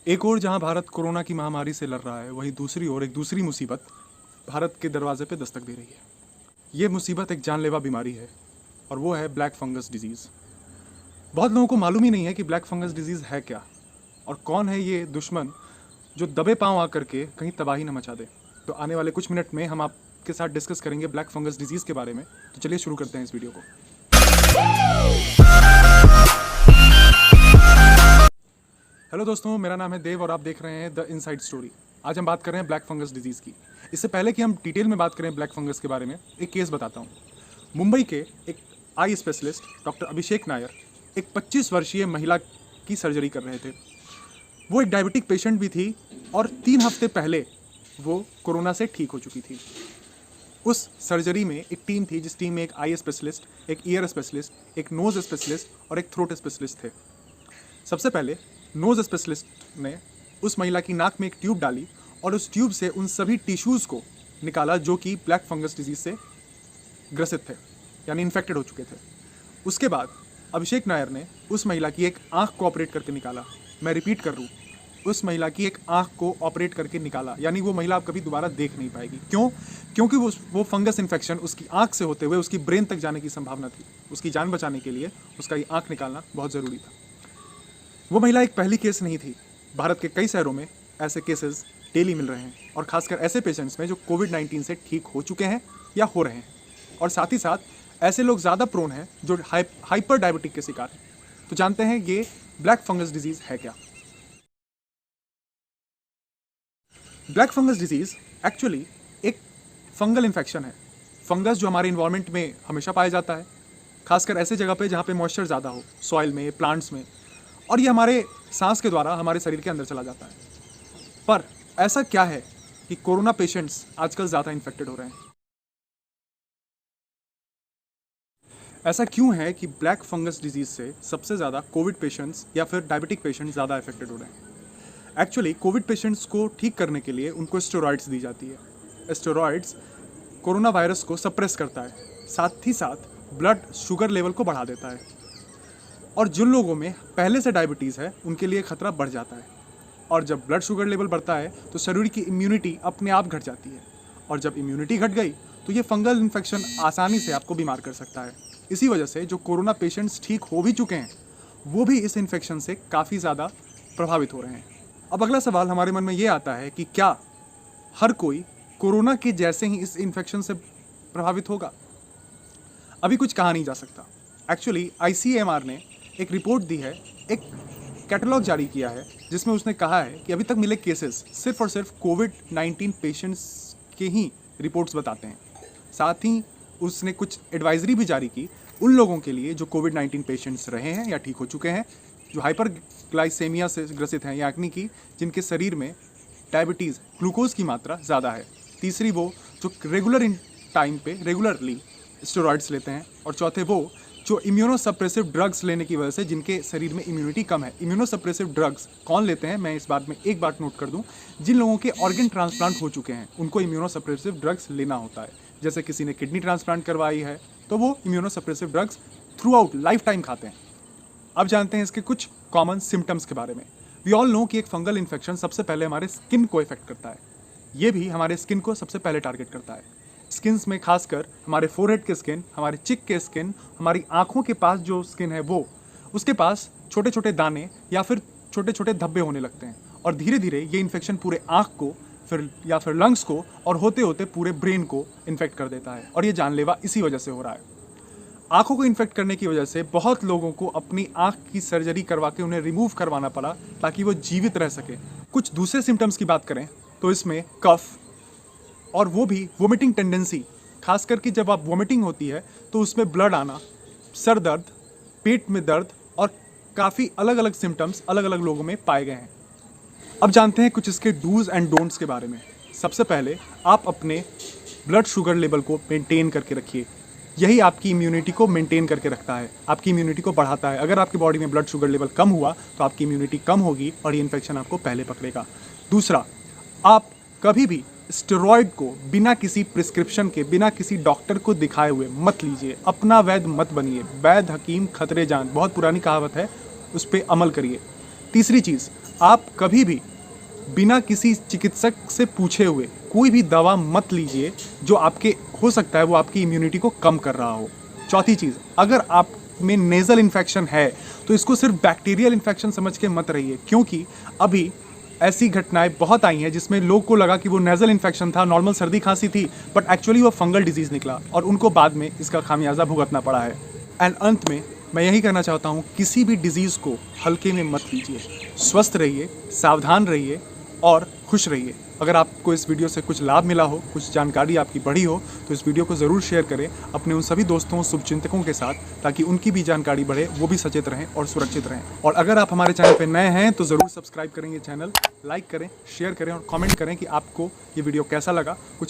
एक ओर जहां भारत कोरोना की महामारी से लड़ रहा है, वहीं दूसरी ओर एक दूसरी मुसीबत भारत के दरवाजे पे दस्तक दे रही है। ये मुसीबत एक जानलेवा बीमारी है और वो है ब्लैक फंगस डिजीज़। बहुत लोगों को मालूम ही नहीं है कि ब्लैक फंगस डिजीज़ है क्या और कौन है ये दुश्मन जो दबे पांव आकर के कहीं तबाही न मचा दे। तो आने वाले कुछ मिनट में हम आपके साथ डिस्कस करेंगे ब्लैक फंगस डिजीज़ के बारे में। तो चलिए शुरू करते हैं इस वीडियो को। हेलो दोस्तों, मेरा नाम है देव और आप देख रहे हैं द इनसाइड स्टोरी। आज हम बात कर रहे हैं ब्लैक फंगस डिजीज़ की। इससे पहले कि हम डिटेल में बात करें ब्लैक फंगस के बारे में, एक केस बताता हूँ। मुंबई के एक आई स्पेशलिस्ट डॉक्टर अभिषेक नायर एक 25 वर्षीय महिला की सर्जरी कर रहे थे। वो एक डायबिटिक पेशेंट भी थी और 3 हफ्ते पहले वो कोरोना से ठीक हो चुकी थी। उस सर्जरी में एक टीम थी जिस टीम में एक आई स्पेशलिस्ट, एक ईयर स्पेशलिस्ट, एक नोज स्पेशलिस्ट और एक थ्रोट स्पेशलिस्ट थे। सबसे पहले नोज स्पेशलिस्ट ने उस महिला की नाक में एक ट्यूब डाली और उस ट्यूब से उन सभी टिश्यूज़ को निकाला जो कि ब्लैक फंगस डिजीज़ से ग्रसित थे, यानी इन्फेक्टेड हो चुके थे। उसके बाद अभिषेक नायर ने उस महिला की एक आँख को ऑपरेट करके निकाला। मैं रिपीट कर रहा हूँ, उस महिला की एक आँख को ऑपरेट करके निकाला, यानी वो महिला आप कभी दोबारा देख नहीं पाएगी। क्यों? क्योंकि वो फंगस इन्फेक्शन उसकी आँख से होते हुए उसकी ब्रेन तक जाने की संभावना थी। उसकी जान बचाने के लिए उसका ये आँख निकालना बहुत ज़रूरी था। वो महिला एक पहली केस नहीं थी। भारत के कई शहरों में ऐसे केसेस डेली मिल रहे हैं और खासकर ऐसे पेशेंट्स में जो कोविड-19 से ठीक हो चुके हैं या हो रहे हैं। और साथ ही साथ ऐसे लोग ज़्यादा प्रोन हैं जो हाइपर डायबिटिक के शिकार हैं। तो जानते हैं ये ब्लैक फंगस डिजीज़ है क्या। ब्लैक फंगस डिजीज़ एक्चुअली एक फंगल इन्फेक्शन है। फंगस जो हमारे इन्वायरमेंट में हमेशा पाया जाता है, खासकर ऐसे जगह पे जहाँ पे मॉइस्चर ज़्यादा हो, सॉइल में, प्लांट्स में, और ये हमारे सांस के द्वारा हमारे शरीर के अंदर चला जाता है। पर ऐसा क्या है कि कोरोना पेशेंट्स आजकल ज़्यादा इन्फेक्टेड हो रहे हैं? ऐसा क्यों है कि ब्लैक फंगस डिजीज़ से सबसे ज़्यादा कोविड पेशेंट्स या फिर डायबिटिक पेशेंट्स ज़्यादा इफेक्टेड हो रहे हैं? एक्चुअली कोविड पेशेंट्स को ठीक करने के लिए उनको स्टेरॉइड्स दी जाती है। स्टेरॉइड्स कोरोना वायरस को सप्रेस करता है, साथ ही साथ ब्लड शुगर लेवल को बढ़ा देता है। और जिन लोगों में पहले से डायबिटीज़ है उनके लिए खतरा बढ़ जाता है। और जब ब्लड शुगर लेवल बढ़ता है तो शरीर की इम्यूनिटी अपने आप घट जाती है, और जब इम्यूनिटी घट गई तो ये फंगल इन्फेक्शन आसानी से आपको बीमार कर सकता है। इसी वजह से जो कोरोना पेशेंट्स ठीक हो भी चुके हैं वो भी इस इन्फेक्शन से काफ़ी ज़्यादा प्रभावित हो रहे हैं। अब अगला सवाल हमारे मन में ये आता है कि क्या हर कोई कोरोना के जैसे ही इस इन्फेक्शन से प्रभावित होगा? अभी कुछ कहा नहीं जा सकता। एक्चुअली ICMR ने एक रिपोर्ट दी है, एक कैटलॉग जारी किया है जिसमें उसने कहा है कि अभी तक मिले केसेस सिर्फ और सिर्फ कोविड-19 पेशेंट्स के ही रिपोर्ट्स बताते हैं। साथ ही उसने कुछ एडवाइजरी भी जारी की उन लोगों के लिए जो कोविड-19 पेशेंट्स रहे हैं या ठीक हो चुके हैं, जो हाइपरग्लाइसेमिया से ग्रसित हैं, यानी कि जिनके शरीर में डायबिटीज़, ग्लूकोज की मात्रा ज़्यादा है। तीसरी वो जो रेगुलरली स्टेरॉइड्स लेते हैं। और चौथे वो जो इम्यूनोसप्रेसिव ड्रग्स लेने की वजह से जिनके शरीर में इम्यूनिटी कम है। इम्यूनोसप्रेसिव ड्रग्स कौन लेते हैं, मैं इस बात में एक बात नोट कर दूं, जिन लोगों के ऑर्गन ट्रांसप्लांट हो चुके हैं उनको इम्यूनोसप्रेसिव ड्रग्स लेना होता है। जैसे किसी ने किडनी ट्रांसप्लांट करवाई है तो वो immunosuppressive drugs through out life time खाते हैं। अब जानते हैं इसके कुछ कॉमन सिम्टम्स के बारे में। वी ऑल नो कि एक फंगल इन्फेक्शन सबसे पहले हमारे स्किन को इफेक्ट करता है। ये भी हमारे स्किन को सबसे पहले टारगेट करता है। स्किन्स में खासकर हमारे फोरहेड के स्किन, हमारे चिक के स्किन, हमारी आँखों के पास जो स्किन है वो, उसके पास छोटे छोटे दाने या फिर छोटे छोटे धब्बे होने लगते हैं। और धीरे धीरे ये इन्फेक्शन पूरे आँख को फिर लंग्स को और होते होते पूरे ब्रेन को इन्फेक्ट कर देता है। और ये जानलेवा इसी वजह से हो रहा है। आँखों को इन्फेक्ट करने की वजह से बहुत लोगों को अपनी आँख की सर्जरी करवा के उन्हें रिमूव करवाना पड़ा ताकि वो जीवित रह सके। कुछ दूसरे सिम्टम्स की बात करें तो इसमें कफ, और वो भी वोमिटिंग टेंडेंसी, खास करके जब आप वोमिटिंग होती है तो उसमें ब्लड आना, सर दर्द, पेट में दर्द और काफ़ी अलग अलग सिम्टम्स अलग अलग लोगों में पाए गए हैं। अब जानते हैं कुछ इसके डूज एंड डोंट्स के बारे में। सबसे पहले आप अपने ब्लड शुगर लेवल को मेंटेन करके रखिए। यही आपकी इम्यूनिटी को मेंटेन करके रखता है, आपकी इम्यूनिटी को बढ़ाता है। अगर आपकी बॉडी में ब्लड शुगर लेवल कम हुआ तो आपकी इम्यूनिटी कम होगी और ये इन्फेक्शन आपको पहले पकड़ेगा। दूसरा, आप कभी भी स्टेरॉइड को बिना किसी प्रिस्क्रिप्शन के, बिना किसी डॉक्टर को दिखाए हुए मत लीजिए। अपना वैद्य मत बनिए। वैद्य हकीम खतरे जान, बहुत पुरानी कहावत है, उस पर अमल करिए। तीसरी चीज़, आप कभी भी बिना किसी चिकित्सक से पूछे हुए कोई भी दवा मत लीजिए जो आपके हो सकता है वो आपकी इम्यूनिटी को कम कर रहा हो। चौथी चीज़, अगर आप में नेज़ल इन्फेक्शन है तो इसको सिर्फ बैक्टीरियल इन्फेक्शन समझ के मत रहिए, क्योंकि अभी ऐसी घटनाएं बहुत आई हैं जिसमें लोग को लगा कि वो नेज़ल इन्फेक्शन था, नॉर्मल सर्दी खांसी थी, बट एक्चुअली वो फंगल डिजीज़ निकला और उनको बाद में इसका खामियाजा भुगतना पड़ा है। एंड अंत में मैं यही कहना चाहता हूँ, किसी भी डिजीज़ को हल्के में मत लीजिए। स्वस्थ रहिए, सावधान रहिए और खुश रहिए। अगर आपको इस वीडियो से कुछ लाभ मिला हो, कुछ जानकारी आपकी बढ़ी हो, तो इस वीडियो को ज़रूर शेयर करें अपने उन सभी दोस्तों, शुभचिंतकों के साथ, ताकि उनकी भी जानकारी बढ़े, वो भी सचेत रहें और सुरक्षित रहें। और अगर आप हमारे चैनल पर नए हैं तो ज़रूर सब्सक्राइब करें ये चैनल, लाइक करें, शेयर करें और कमेंट करें कि आपको ये वीडियो कैसा लगा। कुछ